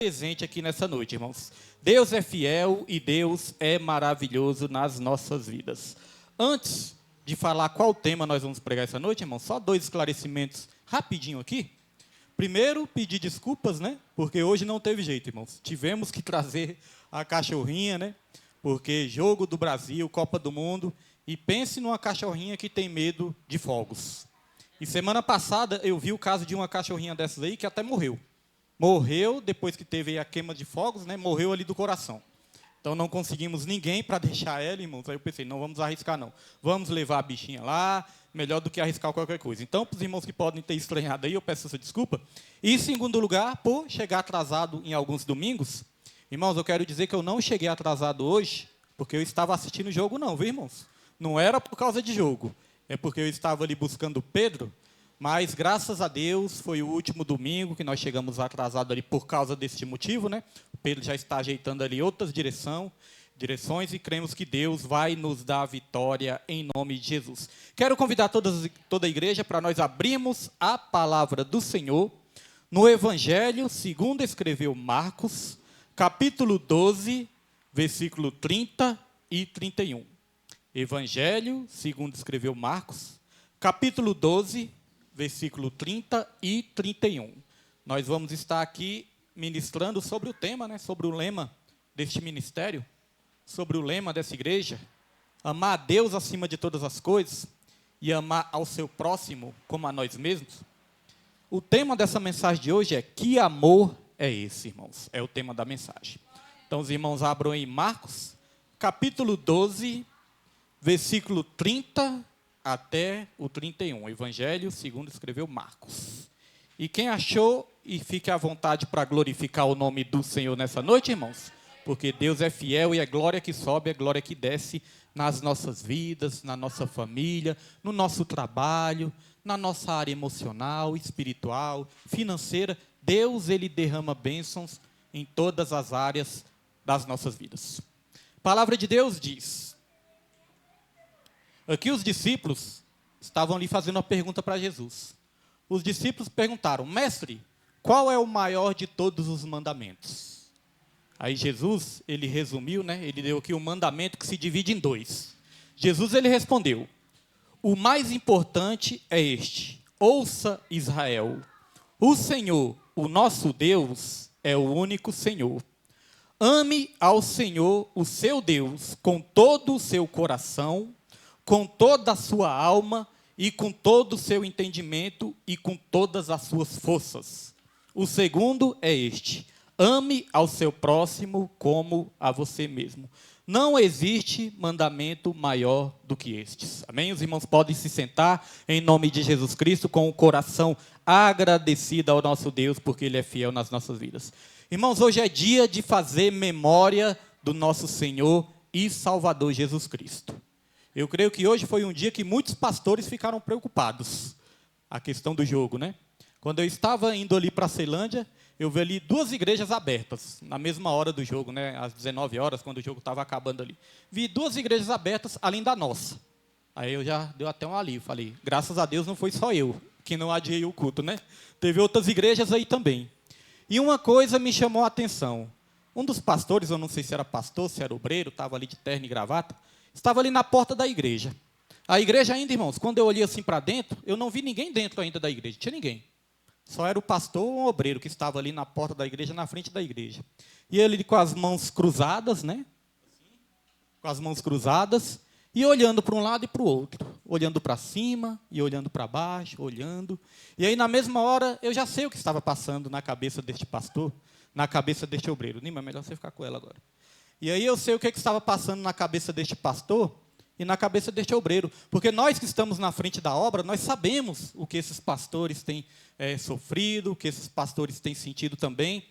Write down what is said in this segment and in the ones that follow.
Presente aqui nessa noite, irmãos. Deus é fiel e Deus é maravilhoso nas nossas vidas. Antes de falar qual tema nós vamos pregar essa noite, irmãos, só 2 esclarecimentos rapidinho aqui. Primeiro, pedir desculpas, né? Porque hoje não teve jeito, irmãos. Tivemos que trazer a cachorrinha, né? Porque jogo do Brasil, Copa do Mundo, e pense numa cachorrinha que tem medo de fogos. E semana passada eu vi o caso de uma cachorrinha dessas aí que até morreu. Morreu depois que teve a queima de fogos, né? Morreu ali do coração. Então não conseguimos ninguém para deixar ela, irmãos. Aí eu pensei, não vamos arriscar não. Vamos levar a bichinha lá, melhor do que arriscar qualquer coisa. Então, para os irmãos que podem ter estranhado aí, eu peço essa desculpa. E em segundo lugar, por chegar atrasado em alguns domingos, irmãos, eu quero dizer que eu não cheguei atrasado hoje, porque eu estava assistindo o jogo não, viu, irmãos? Não era por causa de jogo, é porque eu estava ali buscando Pedro. Mas, graças a Deus, foi o último domingo que nós chegamos atrasados ali por causa desse motivo, né? O Pedro já está ajeitando ali outras direções e cremos que Deus vai nos dar a vitória em nome de Jesus. Quero convidar toda a igreja para nós abrirmos a palavra do Senhor no Evangelho segundo escreveu Marcos, capítulo 12, versículo 30 e 31. Evangelho segundo escreveu Marcos, capítulo 12, versículo 30 e 31. Nós vamos estar aqui ministrando sobre o tema, né, sobre o lema deste ministério, sobre o lema dessa igreja, amar a Deus acima de todas as coisas e amar ao seu próximo como a nós mesmos. O tema dessa mensagem de hoje é: que amor é esse, irmãos? É o tema da mensagem. Então os irmãos abram em Marcos, capítulo 12, versículo 30 até o 31, Evangelho segundo escreveu Marcos. E quem achou, e fique à vontade para glorificar o nome do Senhor nessa noite, irmãos, porque Deus é fiel e é glória que sobe, é glória que desce nas nossas vidas, na nossa família, no nosso trabalho, na nossa área emocional, espiritual, financeira. Deus, Ele derrama bênçãos em todas as áreas das nossas vidas. A palavra de Deus diz: aqui os discípulos estavam ali fazendo uma pergunta para Jesus. Os discípulos perguntaram: mestre, qual é o maior de todos os mandamentos? Aí Jesus, ele resumiu, né? Ele deu aqui um mandamento que se divide em 2. Jesus, ele respondeu: o mais importante é este: ouça, Israel, o Senhor, o nosso Deus, é o único Senhor. Ame ao Senhor, o seu Deus, com todo o seu coração, com toda a sua alma e com todo o seu entendimento e com todas as suas forças. O segundo é este: ame ao seu próximo como a você mesmo. Não existe mandamento maior do que estes. Amém? Os irmãos podem se sentar em nome de Jesus Cristo com o coração agradecido ao nosso Deus, porque Ele é fiel nas nossas vidas. Irmãos, hoje é dia de fazer memória do nosso Senhor e Salvador Jesus Cristo. Eu creio que hoje foi um dia que muitos pastores ficaram preocupados. A questão do jogo, né? Quando eu estava indo ali para a Ceilândia, eu vi ali 2 igrejas abertas, na mesma hora do jogo, né? Às 19 horas, quando o jogo estava acabando ali. Vi 2 igrejas abertas, além da nossa. Aí eu já deu até um alívio. Falei, graças a Deus não foi só eu que não adiei o culto, né? Teve outras igrejas aí também. E uma coisa me chamou a atenção. Um dos pastores, eu não sei se era pastor, se era obreiro, estava ali de terno e gravata, estava ali na porta da igreja. A igreja ainda, irmãos, quando eu olhei assim para dentro, eu não vi ninguém dentro ainda da igreja, tinha ninguém. Só era o pastor ou o obreiro que estava ali na porta da igreja, na frente da igreja. E ele com as mãos cruzadas, né? Com as mãos cruzadas, e olhando para um lado e para o outro. Olhando para cima e olhando para baixo, olhando. E aí, na mesma hora, eu já sei o que estava passando na cabeça deste pastor, na cabeça deste obreiro. Nima, é melhor você ficar com ela agora. E aí eu sei o que estava passando na cabeça deste pastor e na cabeça deste obreiro. Porque nós que estamos na frente da obra, nós sabemos o que esses pastores têm sofrido, o que esses pastores têm sentido também.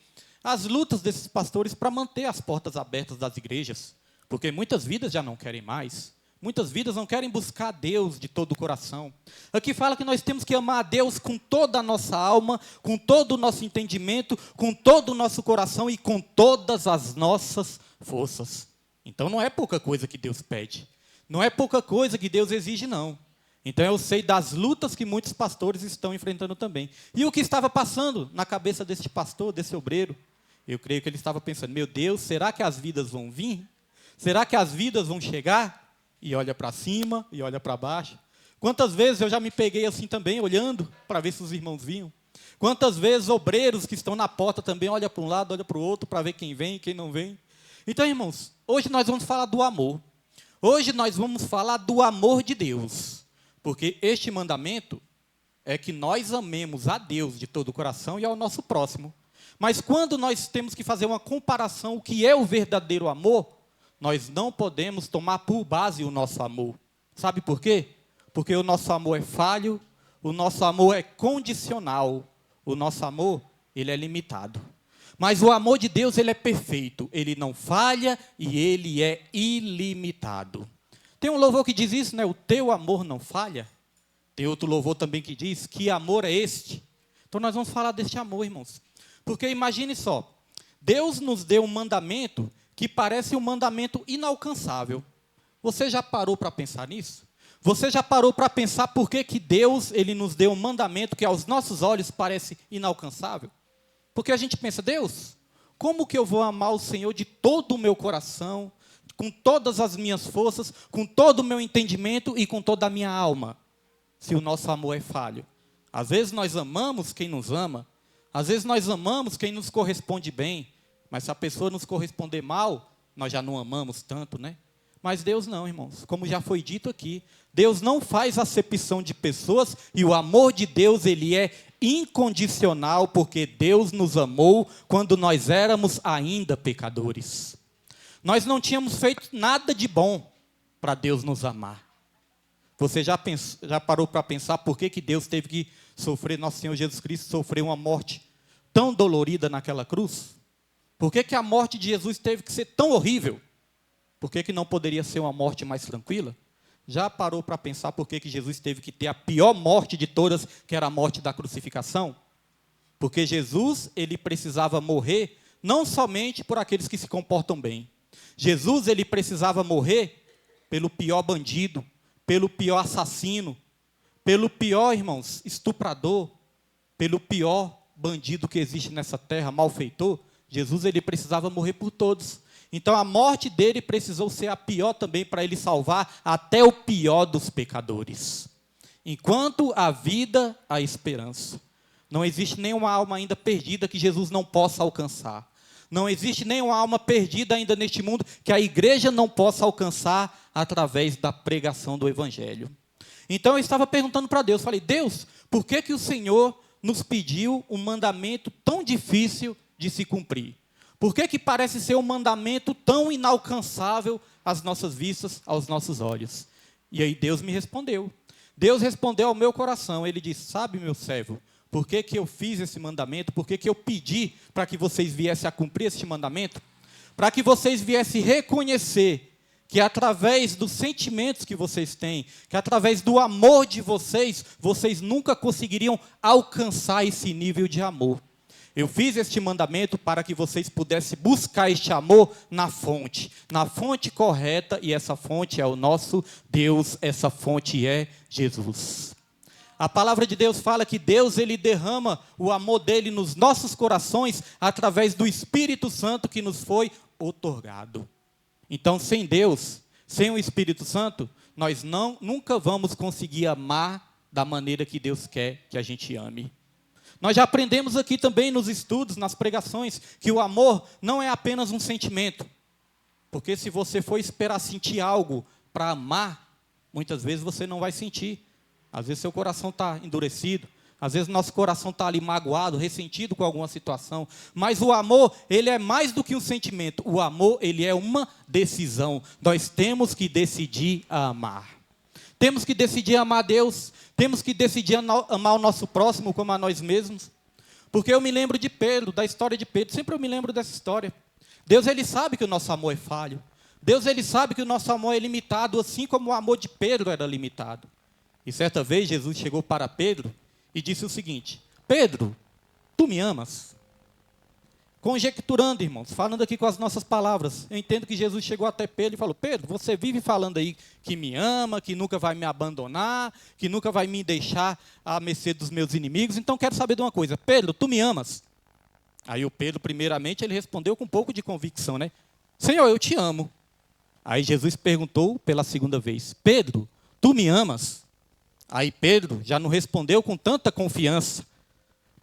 As lutas desses pastores para manter as portas abertas das igrejas. Porque muitas vidas já não querem mais. Muitas vidas não querem buscar a Deus de todo o coração. Aqui fala que nós temos que amar a Deus com toda a nossa alma, com todo o nosso entendimento, com todo o nosso coração e com todas as nossas forças. Então não é pouca coisa que Deus pede. Não é pouca coisa que Deus exige, não. Então eu sei das lutas que muitos pastores estão enfrentando também. E o que estava passando na cabeça deste pastor, desse obreiro? Eu creio que ele estava pensando, meu Deus, será que as vidas vão vir? Será que as vidas vão chegar? E olha para cima, e olha para baixo. Quantas vezes eu já me peguei assim também, olhando para ver se os irmãos vinham. Quantas vezes obreiros que estão na porta também olham para um lado, olham para o outro, para ver quem vem e quem não vem. Então, irmãos, hoje nós vamos falar do amor. Hoje nós vamos falar do amor de Deus. Porque este mandamento é que nós amemos a Deus de todo o coração e ao nosso próximo. Mas quando nós temos que fazer uma comparação, o que é o verdadeiro amor, nós não podemos tomar por base o nosso amor. Sabe por quê? Porque o nosso amor é falho, o nosso amor é condicional, o nosso amor, ele é limitado. Mas o amor de Deus, ele é perfeito, ele não falha e ele é ilimitado. Tem um louvor que diz isso, né? O teu amor não falha. Tem outro louvor também que diz, que amor é este? Então nós vamos falar deste amor, irmãos. Porque imagine só, Deus nos deu um mandamento que parece um mandamento inalcançável. Você já parou para pensar nisso? Você já parou para pensar por que Deus ele nos deu um mandamento que aos nossos olhos parece inalcançável? Porque a gente pensa, Deus, como que eu vou amar o Senhor de todo o meu coração, com todas as minhas forças, com todo o meu entendimento e com toda a minha alma, se o nosso amor é falho? Às vezes nós amamos quem nos ama, às vezes nós amamos quem nos corresponde bem, mas se a pessoa nos corresponder mal, nós já não amamos tanto, né? Mas Deus não, irmãos. Como já foi dito aqui, Deus não faz acepção de pessoas e o amor de Deus, ele é incondicional, porque Deus nos amou quando nós éramos ainda pecadores. Nós não tínhamos feito nada de bom para Deus nos amar. Você já parou para pensar por que Deus teve que sofrer, nosso Senhor Jesus Cristo sofreu uma morte tão dolorida naquela cruz? Por que a morte de Jesus teve que ser tão horrível? Por que não poderia ser uma morte mais tranquila? Já parou para pensar por que Jesus teve que ter a pior morte de todas, que era a morte da crucificação? Porque Jesus, ele precisava morrer não somente por aqueles que se comportam bem. Jesus, ele precisava morrer pelo pior bandido, pelo pior assassino, pelo pior, irmãos, estuprador, pelo pior bandido que existe nessa terra, malfeitor. Jesus, ele precisava morrer por todos. Então, a morte dele precisou ser a pior também para ele salvar até o pior dos pecadores. Enquanto há vida, há esperança. Não existe nenhuma alma ainda perdida que Jesus não possa alcançar. Não existe nenhuma alma perdida ainda neste mundo que a igreja não possa alcançar através da pregação do Evangelho. Então, eu estava perguntando para Deus, falei, Deus, por que o Senhor nos pediu um mandamento tão difícil de se cumprir? Por que parece ser um mandamento tão inalcançável às nossas vistas, aos nossos olhos? E aí Deus me respondeu. Deus respondeu ao meu coração. Ele disse, sabe, meu servo, por que eu fiz esse mandamento? Por que eu pedi para que vocês viessem a cumprir esse mandamento? Para que vocês viessem reconhecer que através dos sentimentos que vocês têm, que através do amor de vocês, vocês nunca conseguiriam alcançar esse nível de amor. Eu fiz este mandamento para que vocês pudessem buscar este amor na fonte correta, e essa fonte é o nosso Deus, essa fonte é Jesus. A palavra de Deus fala que Deus, ele derrama o amor dele nos nossos corações através do Espírito Santo que nos foi outorgado. Então, sem Deus, sem o Espírito Santo, nós nunca vamos conseguir amar da maneira que Deus quer que a gente ame. Nós já aprendemos aqui também nos estudos, nas pregações, que o amor não é apenas um sentimento. Porque se você for esperar sentir algo para amar, muitas vezes você não vai sentir. Às vezes seu coração está endurecido, às vezes nosso coração está ali magoado, ressentido com alguma situação. Mas o amor, ele é mais do que um sentimento. O amor, ele é uma decisão. Nós temos que decidir a amar. Temos que decidir amar a Deus, temos que decidir amar o nosso próximo como a nós mesmos. Porque eu me lembro de Pedro, da história de Pedro, sempre eu me lembro dessa história. Deus, ele sabe que o nosso amor é falho. Deus, ele sabe que o nosso amor é limitado, assim como o amor de Pedro era limitado. E certa vez Jesus chegou para Pedro e disse o seguinte, Pedro, tu me amas? Conjecturando, irmãos, falando aqui com as nossas palavras, eu entendo que Jesus chegou até Pedro e falou, Pedro, você vive falando aí que me ama, que nunca vai me abandonar, que nunca vai me deixar à mercê dos meus inimigos, então quero saber de uma coisa, Pedro, tu me amas? Aí o Pedro, primeiramente, ele respondeu com um pouco de convicção, né? Senhor, eu te amo. Aí Jesus perguntou pela segunda vez, Pedro, tu me amas? Aí Pedro já não respondeu com tanta confiança.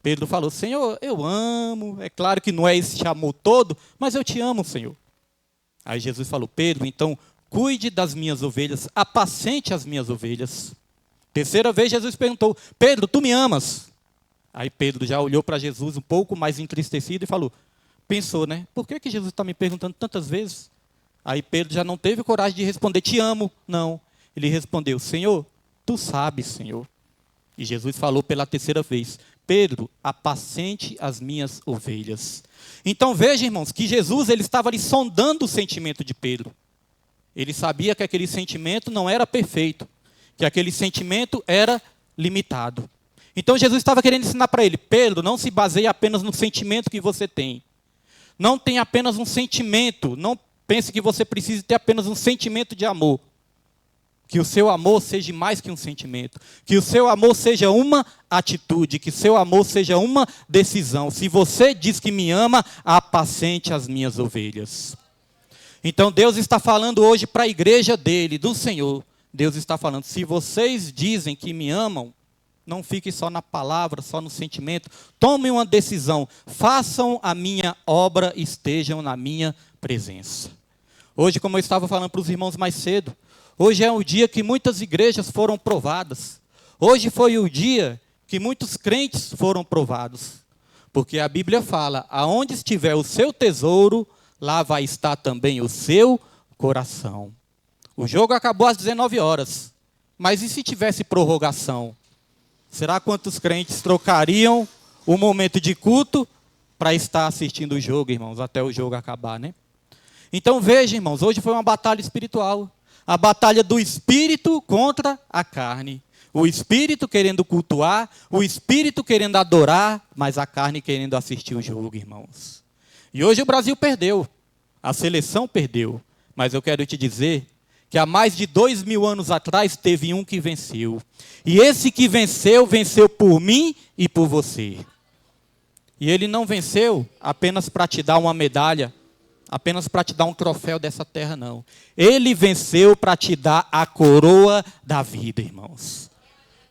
Pedro falou, Senhor, eu amo, é claro que não é esse amor todo, mas eu te amo, Senhor. Aí Jesus falou, Pedro, então cuide das minhas ovelhas, apacente as minhas ovelhas. Terceira vez Jesus perguntou, Pedro, tu me amas? Aí Pedro já olhou para Jesus um pouco mais entristecido e falou, pensou, né? Por que Jesus está me perguntando tantas vezes? Aí Pedro já não teve coragem de responder, te amo. Não, ele respondeu, Senhor, tu sabes, Senhor. E Jesus falou pela terceira vez, Pedro, apacente as minhas ovelhas. Então veja, irmãos, que Jesus ele estava ali sondando o sentimento de Pedro. Ele sabia que aquele sentimento não era perfeito, que aquele sentimento era limitado. Então Jesus estava querendo ensinar para ele, Pedro, não se baseie apenas no sentimento que você tem. Não tenha apenas um sentimento, não pense que você precisa ter apenas um sentimento de amor. Que o seu amor seja mais que um sentimento. Que o seu amor seja uma atitude. Que o seu amor seja uma decisão. Se você diz que me ama, apacente as minhas ovelhas. Então Deus está falando hoje para a igreja dele, do Senhor. Deus está falando, se vocês dizem que me amam, não fiquem só na palavra, só no sentimento. Tomem uma decisão. Façam a minha obra, estejam na minha presença. Hoje, como eu estava falando para os irmãos mais cedo, hoje é o dia que muitas igrejas foram provadas. Hoje foi o dia que muitos crentes foram provados. Porque a Bíblia fala, aonde estiver o seu tesouro, lá vai estar também o seu coração. O jogo acabou às 19 horas. Mas e se tivesse prorrogação? Será quantos crentes trocariam o momento de culto para estar assistindo o jogo, irmãos, até o jogo acabar, né? Então veja, irmãos, hoje foi uma batalha espiritual. A batalha do espírito contra a carne. O espírito querendo cultuar, o espírito querendo adorar, mas a carne querendo assistir o jogo, irmãos. E hoje o Brasil perdeu, a seleção perdeu. Mas eu quero te dizer que há mais de 2000 anos atrás teve um que venceu. E esse que venceu, venceu por mim e por você. E ele não venceu apenas para te dar uma medalha, apenas para te dar um troféu dessa terra, não. Ele venceu para te dar a coroa da vida, irmãos.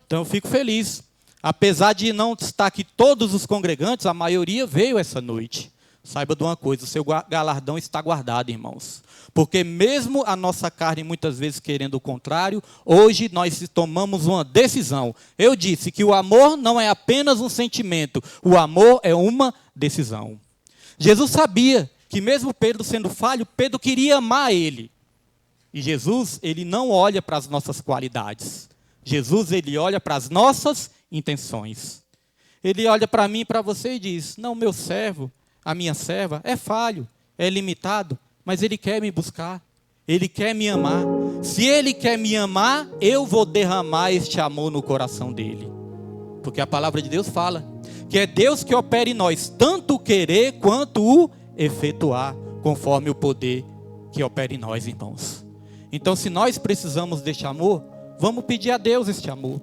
Então eu fico feliz. Apesar de não estar aqui todos os congregantes, a maioria veio essa noite. Saiba de uma coisa, o seu galardão está guardado, irmãos. Porque mesmo a nossa carne muitas vezes querendo o contrário, hoje nós tomamos uma decisão. Eu disse que o amor não é apenas um sentimento, o amor é uma decisão. Jesus sabia que mesmo Pedro sendo falho, Pedro queria amar ele. E Jesus, ele não olha para as nossas qualidades. Jesus, ele olha para as nossas intenções. Ele olha para mim e para você e diz, não, meu servo, a minha serva é falho, é limitado, mas ele quer me buscar, ele quer me amar. Se ele quer me amar, eu vou derramar este amor no coração dele. Porque a palavra de Deus fala que é Deus que opera em nós, tanto o querer quanto o efetuar, conforme o poder que opera em nós, irmãos. Então, se nós precisamos deste amor, vamos pedir a Deus este amor.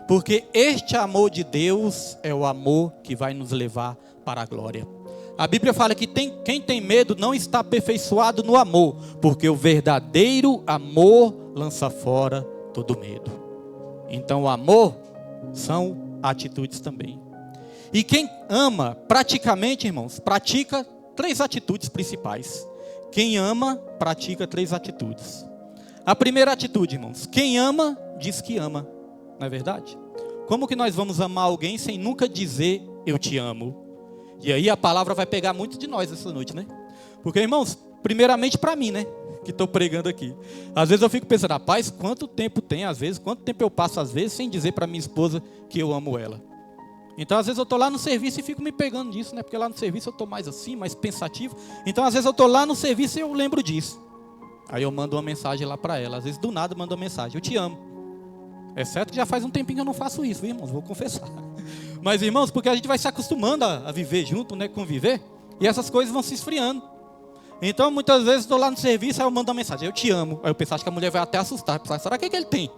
Porque este amor de Deus é o amor que vai nos levar para a glória. A Bíblia fala que quem tem medo não está aperfeiçoado no amor, porque o verdadeiro amor lança fora todo medo. Então o amor são atitudes também. E quem ama, praticamente, irmãos, pratica 3 atitudes principais. Quem ama, pratica 3 atitudes. A primeira atitude, irmãos, quem ama, diz que ama. Não é verdade? Como que nós vamos amar alguém sem nunca dizer eu te amo? E aí a palavra vai pegar muito de nós essa noite, né? Porque, irmãos, primeiramente para mim, né? Que estou pregando aqui. Às vezes eu fico pensando, rapaz, quanto tempo tem, às vezes, quanto tempo eu passo, às vezes, sem dizer para minha esposa que eu amo ela. Então, às vezes eu estou lá no serviço e fico me pegando disso, né? Porque lá no serviço eu estou mais assim, mais pensativo. Então, às vezes eu estou lá no serviço e eu lembro disso. Aí eu mando uma mensagem lá para ela. Às vezes, do nada, eu mando uma mensagem, eu te amo. É certo que já faz um tempinho que eu não faço isso, viu, irmãos? Vou confessar. Mas, irmãos, porque a gente vai se acostumando a viver junto, né? Conviver. E essas coisas vão se esfriando. Então, muitas vezes, estou lá no serviço, aí eu mando uma mensagem, eu te amo. Aí eu penso, acho que a mulher vai até assustar. Pensar, será que ele tem?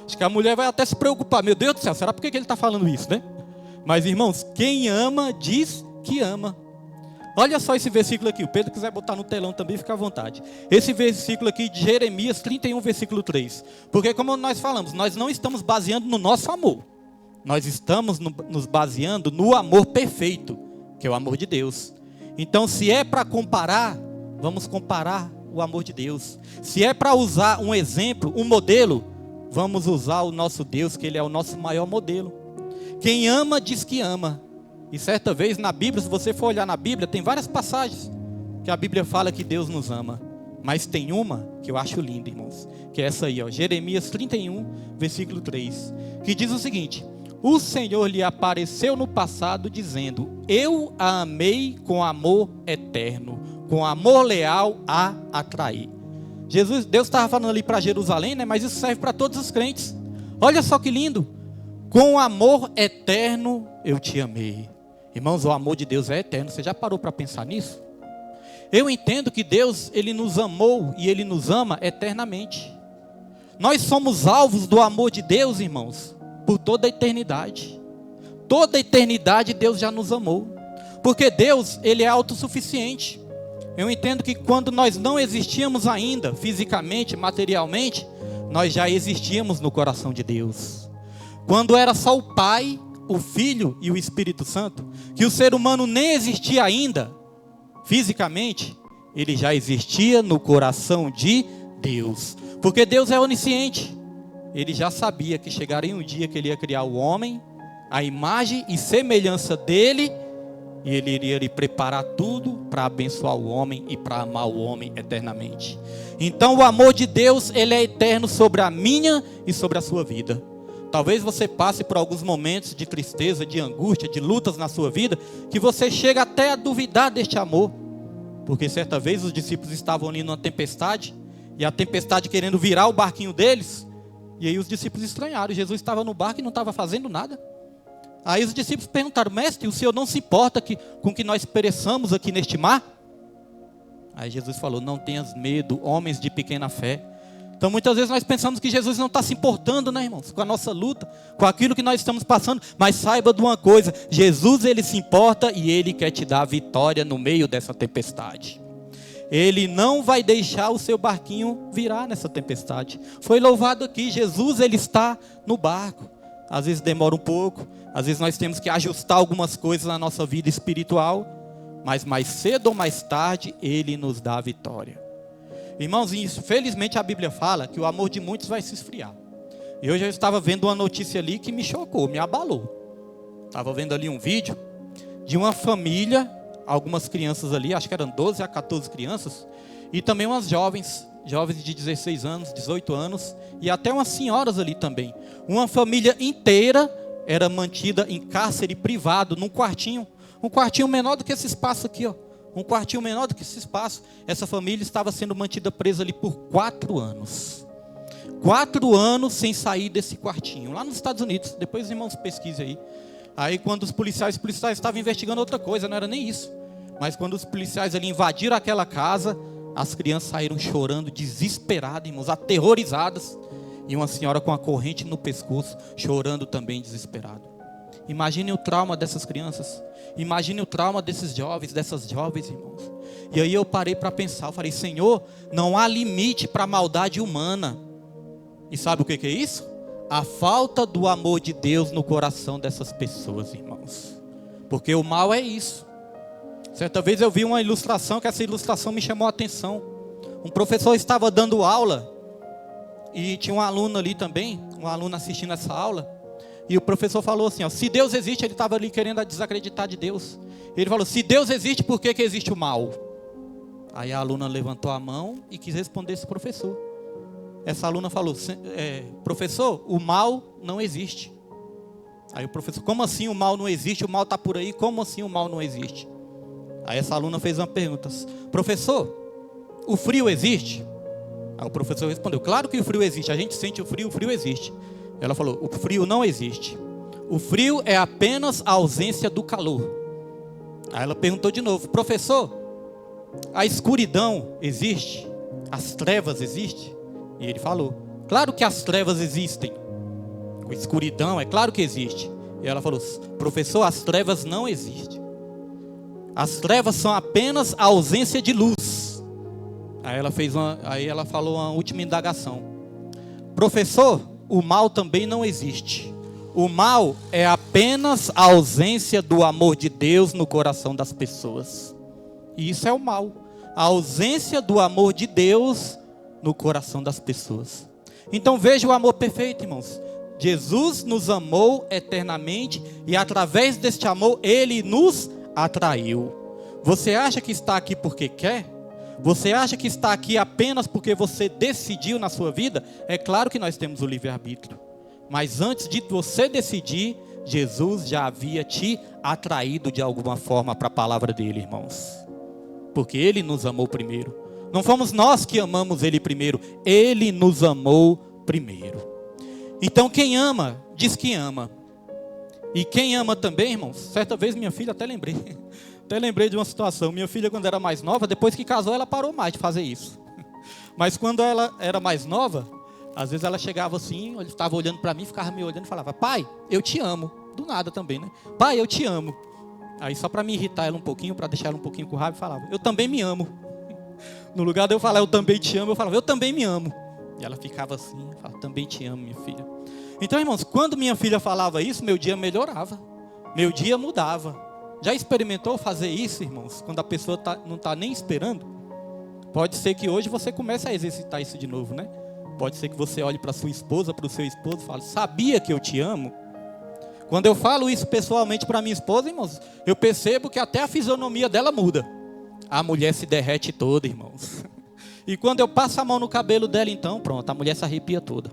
Acho que a mulher vai até se preocupar. Meu Deus do céu, será por que ele está falando isso, né? Mas, irmãos, quem ama, diz que ama. Olha só esse versículo aqui. O Pedro quiser botar no telão também, fica à vontade. Esse versículo aqui de Jeremias 31, versículo 3. Porque como nós falamos, nós não estamos baseando no nosso amor. Nós estamos nos baseando no amor perfeito, que é o amor de Deus. Então, se é para comparar, vamos comparar o amor de Deus. Se é para usar um exemplo, um modelo, vamos usar o nosso Deus, que Ele é o nosso maior modelo. Quem ama, diz que ama. E certa vez na Bíblia, se você for olhar na Bíblia, tem várias passagens que a Bíblia fala que Deus nos ama. Mas tem uma que eu acho linda, irmãos, que é essa aí, ó, Jeremias 31, versículo 3, que diz o seguinte: o Senhor lhe apareceu no passado dizendo: eu a amei com amor eterno, com amor leal a atrair. Deus estava falando ali para Jerusalém, né? Mas isso serve para todos os crentes. Olha só que lindo. Com amor eterno eu te amei. Irmãos, o amor de Deus é eterno. Você já parou para pensar nisso? Eu entendo que Deus, Ele nos amou e Ele nos ama eternamente. Nós somos alvos do amor de Deus, irmãos, por toda a eternidade. Toda a eternidade Deus já nos amou. Porque Deus, Ele é autossuficiente. Eu entendo que quando nós não existíamos ainda, fisicamente, materialmente, nós já existíamos no coração de Deus. Quando era só o Pai, o Filho e o Espírito Santo, que o ser humano nem existia ainda, fisicamente, ele já existia no coração de Deus. Porque Deus é onisciente. Ele já sabia que chegaria um dia que Ele ia criar o homem, a imagem e semelhança dEle, e Ele iria lhe preparar tudo para abençoar o homem e para amar o homem eternamente. Então o amor de Deus, ele é eterno sobre a minha e sobre a sua vida. Talvez você passe por alguns momentos de tristeza, de angústia, de lutas na sua vida, que você chega até a duvidar deste amor. Porque certa vez os discípulos estavam ali numa tempestade, e a tempestade querendo virar o barquinho deles, e aí os discípulos estranharam. Jesus estava no barco e não estava fazendo nada. Aí os discípulos perguntaram: mestre, o Senhor não se importa com que nós pereçamos aqui neste mar? Aí Jesus falou: não tenhas medo, homens de pequena fé. Então muitas vezes nós pensamos que Jesus não está se importando, né, irmãos, com a nossa luta, com aquilo que nós estamos passando. Mas saiba de uma coisa: Jesus, Ele se importa e Ele quer te dar a vitória no meio dessa tempestade. Ele não vai deixar o seu barquinho virar nessa tempestade. Foi louvado aqui, Jesus, Ele está no barco. Às vezes demora um pouco, às vezes nós temos que ajustar algumas coisas na nossa vida espiritual, mas mais cedo ou mais tarde Ele nos dá a vitória. Irmãos, felizmente a Bíblia fala que o amor de muitos vai se esfriar. Eu já estava vendo uma notícia ali que me chocou, me abalou. Estava vendo ali um vídeo de uma família, algumas crianças ali, acho que eram 12 a 14 crianças, e também umas jovens de 16 anos, 18 anos, e até umas senhoras ali também. Uma família inteira era mantida em cárcere privado, num quartinho, um quartinho menor do que esse espaço aqui, ó. Um quartinho menor do que esse espaço. Essa família estava sendo mantida presa ali por 4 anos. 4 anos sem sair desse quartinho, lá nos Estados Unidos. Depois os irmãos pesquisem aí. Aí quando os policiais estavam investigando outra coisa, não era nem isso. Mas quando os policiais ali invadiram aquela casa, as crianças saíram chorando, desesperadas, irmãos, aterrorizadas. E uma senhora com a corrente no pescoço, chorando também, desesperada. Imaginem o trauma dessas crianças. Imagine o trauma desses jovens, dessas jovens, irmãos. E aí eu parei para pensar, eu falei: Senhor, não há limite para a maldade humana. E sabe o que é isso? A falta do amor de Deus no coração dessas pessoas, irmãos. Porque o mal é isso. Certa vez eu vi uma ilustração, que essa ilustração me chamou a atenção. Um professor estava dando aula, e tinha um aluno ali também, um aluno assistindo essa aula. E o professor falou assim, ó: se Deus existe, ele estava ali querendo desacreditar de Deus. Ele falou: se Deus existe, por que existe o mal? Aí a aluna levantou a mão e quis responder esse professor. Essa aluna falou: professor, o mal não existe. Aí o professor: como assim o mal não existe? O mal está por aí, como assim o mal não existe? Aí essa aluna fez uma pergunta: professor, o frio existe? Aí o professor respondeu: claro que o frio existe, a gente sente o frio existe. Ela falou: o frio não existe. O frio é apenas a ausência do calor. Aí ela perguntou de novo: professor, a escuridão existe? As trevas existem? E ele falou: claro que as trevas existem. A escuridão, é claro que existe. E ela falou: professor, as trevas não existem. As trevas são apenas a ausência de luz. Aí ela falou uma última indagação. Professor, o mal também não existe. O mal é apenas a ausência do amor de Deus no coração das pessoas. E isso é o mal. A ausência do amor de Deus no coração das pessoas. Então veja o amor perfeito, irmãos. Jesus nos amou eternamente e através deste amor Ele nos atraiu. Você acha que está aqui porque quer? Você acha que está aqui apenas porque você decidiu na sua vida? É claro que nós temos o livre-arbítrio. Mas antes de você decidir, Jesus já havia te atraído de alguma forma para a palavra dele, irmãos. Porque Ele nos amou primeiro. Não fomos nós que amamos Ele primeiro. Ele nos amou primeiro. Então quem ama, diz que ama. E quem ama também, irmãos, certa vez minha filha, até lembrei de uma situação. Minha filha, quando era mais nova, depois que casou, ela parou mais de fazer isso. Mas quando ela era mais nova, às vezes ela chegava assim, estava olhando para mim, ficava me olhando e falava: pai, eu te amo. Do nada também, né? Pai, eu te amo. Aí só para me irritar ela um pouquinho, para deixar ela um pouquinho com raiva, falava: eu também me amo. No lugar de eu falar eu também te amo, eu falava: eu também me amo. E ela ficava assim, falava: também te amo, minha filha. Então, irmãos, quando minha filha falava isso, meu dia melhorava. Meu dia mudava. Já experimentou fazer isso, irmãos? Quando a pessoa não está nem esperando? Pode ser que hoje você comece a exercitar isso de novo, né? Pode ser que você olhe para sua esposa, para o seu esposo e fale: sabia que eu te amo? Quando eu falo isso pessoalmente para minha esposa, irmãos, eu percebo que até a fisionomia dela muda. A mulher se derrete toda, irmãos. E quando eu passo a mão no cabelo dela, então, pronto, a mulher se arrepia toda.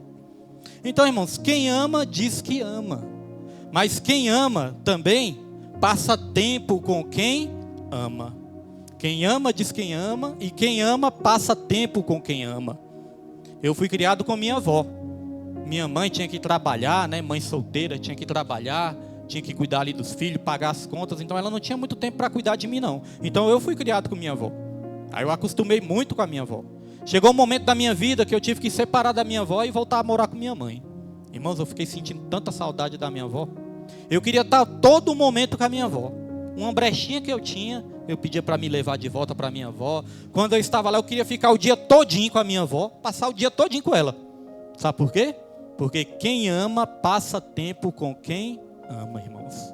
Então, irmãos, quem ama diz que ama. Mas quem ama também passa tempo com quem ama. Quem ama diz quem ama, e quem ama passa tempo com quem ama. Eu fui criado com minha avó. Minha mãe tinha que trabalhar, né? Mãe solteira, tinha que trabalhar, tinha que cuidar ali dos filhos, pagar as contas. Então ela não tinha muito tempo para cuidar de mim, não. Então eu fui criado com minha avó. Aí eu acostumei muito com a minha avó. Chegou um momento da minha vida que eu tive que separar da minha avó e voltar a morar com minha mãe. Irmãos, eu fiquei sentindo tanta saudade da minha avó. Eu queria estar todo momento com a minha avó. Uma brechinha que eu tinha, eu pedia para me levar de volta para a minha avó. Quando eu estava lá, eu queria ficar o dia todinho com a minha avó, passar o dia todinho com ela. Sabe por quê? Porque quem ama passa tempo com quem ama, irmãos.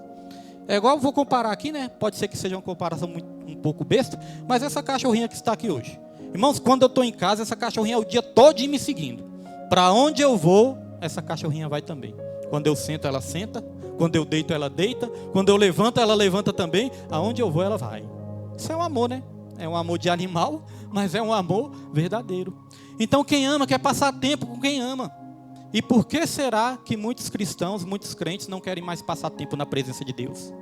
É igual, vou comparar aqui, né? Pode ser que seja uma comparação um pouco besta, mas essa cachorrinha que está aqui hoje. Irmãos, quando eu estou em casa, essa cachorrinha é o dia todinho me seguindo. Para onde eu vou, essa cachorrinha vai também. Quando eu sento, ela senta. Quando eu deito, ela deita. Quando eu levanto, ela levanta também. Aonde eu vou, ela vai. Isso é um amor, né? É um amor de animal, mas é um amor verdadeiro. Então quem ama quer passar tempo com quem ama. E por que será que muitos cristãos, muitos crentes não querem mais passar tempo na presença de Deus?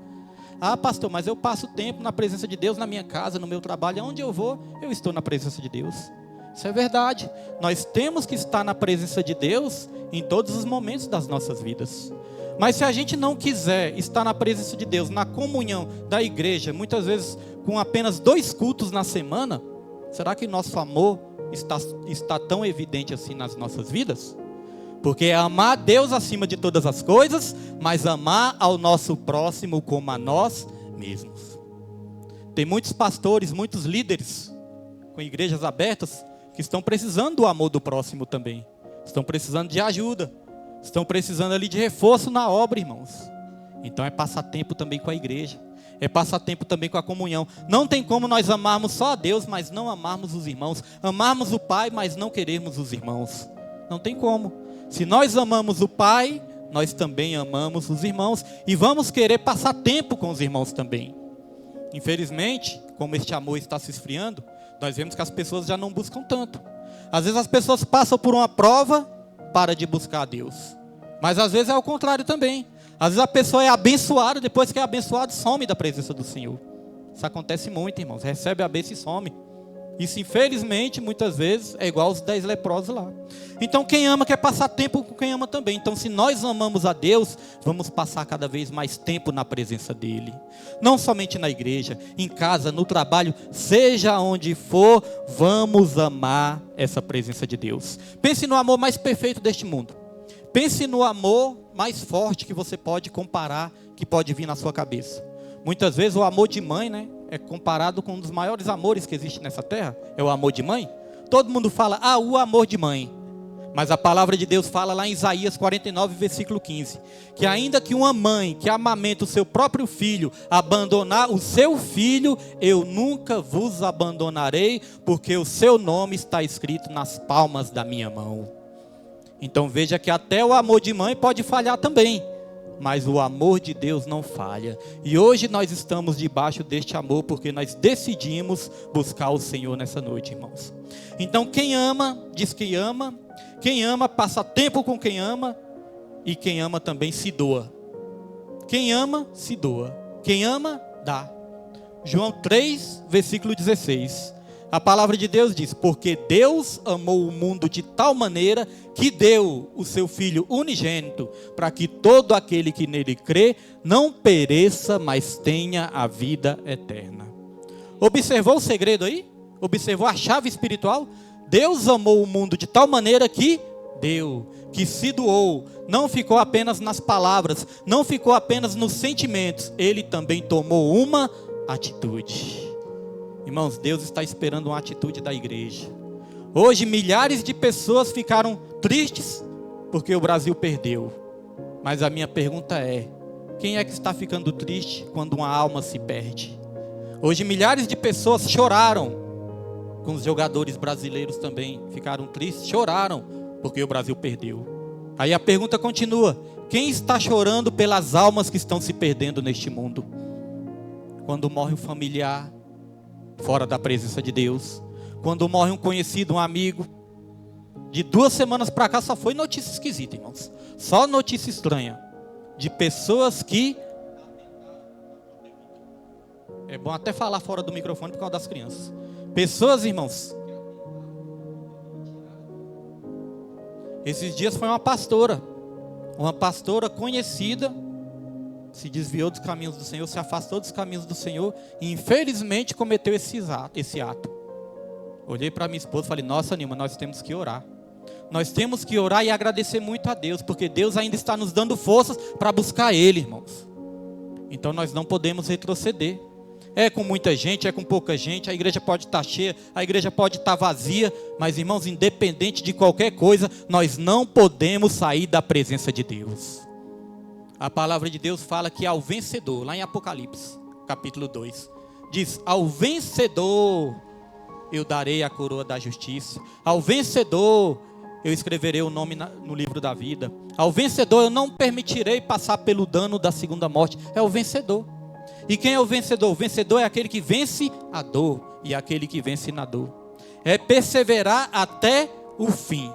Ah, pastor, mas eu passo tempo na presença de Deus na minha casa, no meu trabalho. Aonde eu vou, eu estou na presença de Deus. Isso é verdade. Nós temos que estar na presença de Deus em todos os momentos das nossas vidas. Mas se a gente não quiser estar na presença de Deus, na comunhão da igreja, muitas vezes com apenas 2 cultos na semana, será que nosso amor está tão evidente assim nas nossas vidas? Porque é amar Deus acima de todas as coisas, mas amar ao nosso próximo como a nós mesmos. Tem muitos pastores, muitos líderes com igrejas abertas que estão precisando do amor do próximo também. Estão precisando de ajuda. Estão precisando ali de reforço na obra, irmãos. Então é passar tempo também com a igreja. É passar tempo também com a comunhão. Não tem como nós amarmos só a Deus, mas não amarmos os irmãos. Amarmos o Pai, mas não querermos os irmãos. Não tem como. Se nós amamos o Pai, nós também amamos os irmãos. E vamos querer passar tempo com os irmãos também. Infelizmente, como este amor está se esfriando, nós vemos que as pessoas já não buscam tanto. Às vezes as pessoas passam por uma prova, para de buscar a Deus. Mas às vezes é o contrário também. Às vezes a pessoa é abençoada, depois que é abençoada, some da presença do Senhor. Isso acontece muito, irmãos. Recebe a bênção e some. Isso, infelizmente, muitas vezes é igual aos 10 leprosos lá. Então, quem ama quer passar tempo com quem ama também. Então, se nós amamos a Deus, vamos passar cada vez mais tempo na presença dEle. Não somente na igreja, em casa, no trabalho, seja onde for, vamos amar essa presença de Deus. Pense no amor mais perfeito deste mundo. Pense no amor mais forte que você pode comparar, que pode vir na sua cabeça. Muitas vezes o amor de mãe, né, é comparado com um dos maiores amores que existe nessa terra, é o amor de mãe. Todo mundo fala, o amor de mãe. Mas a palavra de Deus fala lá em Isaías 49, versículo 15, que ainda que uma mãe que amamenta o seu próprio filho, abandonar o seu filho, eu nunca vos abandonarei, porque o seu nome está escrito nas palmas da minha mão. Então veja que até o amor de mãe pode falhar também, mas o amor de Deus não falha. E hoje nós estamos debaixo deste amor, porque nós decidimos buscar o Senhor nessa noite, irmãos. Então quem ama, diz que ama. Quem ama, passa tempo com quem ama. E quem ama também se doa. Quem ama, se doa. Quem ama, dá. João 3, versículo 16. A palavra de Deus diz, porque Deus amou o mundo de tal maneira que deu o seu Filho unigênito, para que todo aquele que nele crê não pereça, mas tenha a vida eterna. Observou o segredo aí? Observou a chave espiritual? Deus amou o mundo de tal maneira que deu, que se doou, não ficou apenas nas palavras, não ficou apenas nos sentimentos, Ele também tomou uma atitude. Irmãos, Deus está esperando uma atitude da igreja. Hoje milhares de pessoas ficaram tristes porque o Brasil perdeu. Mas a minha pergunta é, quem é que está ficando triste quando uma alma se perde? Hoje milhares de pessoas choraram, com os jogadores brasileiros também ficaram tristes, choraram porque o Brasil perdeu. Aí a pergunta continua, quem está chorando pelas almas que estão se perdendo neste mundo? Quando morre um familiar fora da presença de Deus, quando morre um conhecido, um amigo, de 2 semanas para cá só foi notícia esquisita, irmãos, só notícia estranha, de pessoas que, é bom até falar fora do microfone por causa das crianças, pessoas, irmãos, esses dias foi uma pastora conhecida, se desviou dos caminhos do Senhor, se afastou dos caminhos do Senhor e infelizmente cometeu esse ato. Olhei para minha esposa e falei, nossa Nilma, nós temos que orar. Nós temos que orar e agradecer muito a Deus, porque Deus ainda está nos dando forças para buscar Ele, irmãos. Então nós não podemos retroceder. É com muita gente, é com pouca gente, a igreja pode estar cheia, a igreja pode estar vazia, mas irmãos, independente de qualquer coisa, nós não podemos sair da presença de Deus. A palavra de Deus fala que ao vencedor, lá em Apocalipse, capítulo 2, diz, ao vencedor eu darei a coroa da justiça, ao vencedor eu escreverei o nome no livro da vida, ao vencedor eu não permitirei passar pelo dano da segunda morte, é o vencedor. E quem é o vencedor? O vencedor é aquele que vence a dor, e aquele que vence na dor. É perseverar até o fim,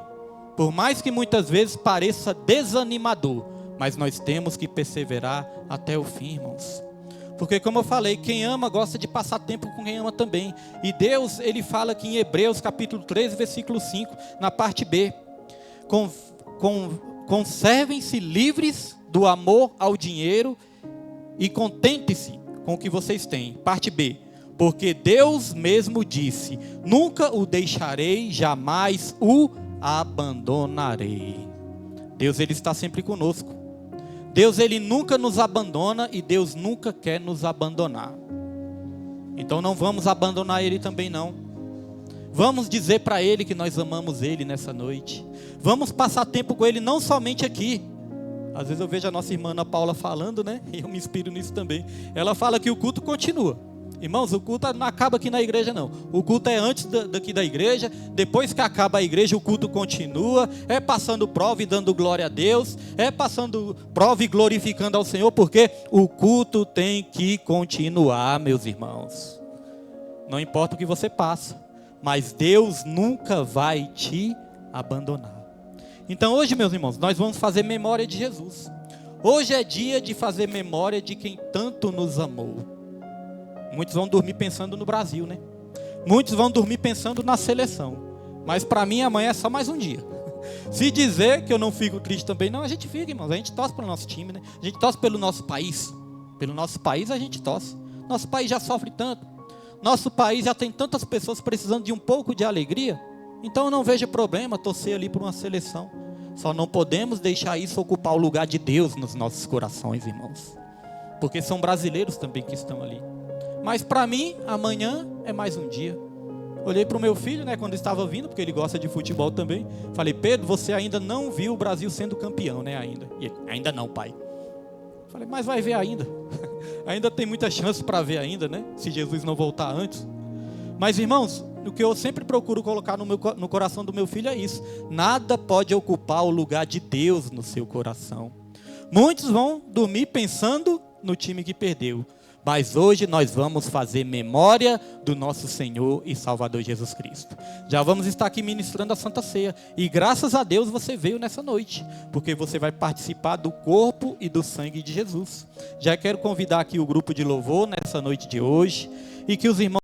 por mais que muitas vezes pareça desanimador, mas nós temos que perseverar até o fim, irmãos. Porque como eu falei, quem ama gosta de passar tempo com quem ama também. E Deus, Ele fala aqui em Hebreus capítulo 13, versículo 5, na parte B. Conservem-se livres do amor ao dinheiro e contente-se com o que vocês têm. Parte B. Porque Deus mesmo disse, nunca o deixarei, jamais o abandonarei. Deus, Ele está sempre conosco. Deus, Ele nunca nos abandona e Deus nunca quer nos abandonar. Então não vamos abandonar Ele também não. Vamos dizer para Ele que nós amamos Ele nessa noite. Vamos passar tempo com Ele não somente aqui. Às vezes eu vejo a nossa irmã Ana Paula falando, né? E eu me inspiro nisso também. Ela fala que o culto continua. Irmãos, o culto não acaba aqui na igreja não. O culto é antes daqui da igreja. Depois que acaba a igreja, o culto continua. É passando prova e dando glória a Deus. É passando prova e glorificando ao Senhor. Porque o culto tem que continuar, meus irmãos. Não importa o que você passa, mas Deus nunca vai te abandonar. Então hoje, meus irmãos, nós vamos fazer memória de Jesus. Hoje é dia de fazer memória de quem tanto nos amou. Muitos vão dormir pensando no Brasil, né? Muitos vão dormir pensando na seleção. Mas para mim amanhã é só mais um dia. Se dizer que eu não fico triste também, não, a gente fica, irmãos. A gente torce pelo nosso time, né? A gente torce pelo nosso país. Pelo nosso país a gente torce. Nosso país já sofre tanto. Nosso país já tem tantas pessoas precisando de um pouco de alegria. Então eu não vejo problema torcer ali por uma seleção. Só não podemos deixar isso ocupar o lugar de Deus nos nossos corações, irmãos. Porque são brasileiros também que estão ali. Mas para mim, amanhã é mais um dia. Olhei para o meu filho, né, quando estava vindo, porque ele gosta de futebol também. Falei, Pedro, você ainda não viu o Brasil sendo campeão, né, ainda? E ele, ainda não, pai. Falei, mas vai ver ainda. Ainda tem muita chance para ver ainda, né? Se Jesus não voltar antes. Mas, irmãos, o que eu sempre procuro colocar no coração do meu filho é isso. Nada pode ocupar o lugar de Deus no seu coração. Muitos vão dormir pensando no time que perdeu. Mas hoje nós vamos fazer memória do nosso Senhor e Salvador Jesus Cristo. Já vamos estar aqui ministrando a Santa Ceia. E graças a Deus você veio nessa noite. Porque você vai participar do corpo e do sangue de Jesus. Já quero convidar aqui o grupo de louvor nessa noite de hoje. E que os irmãos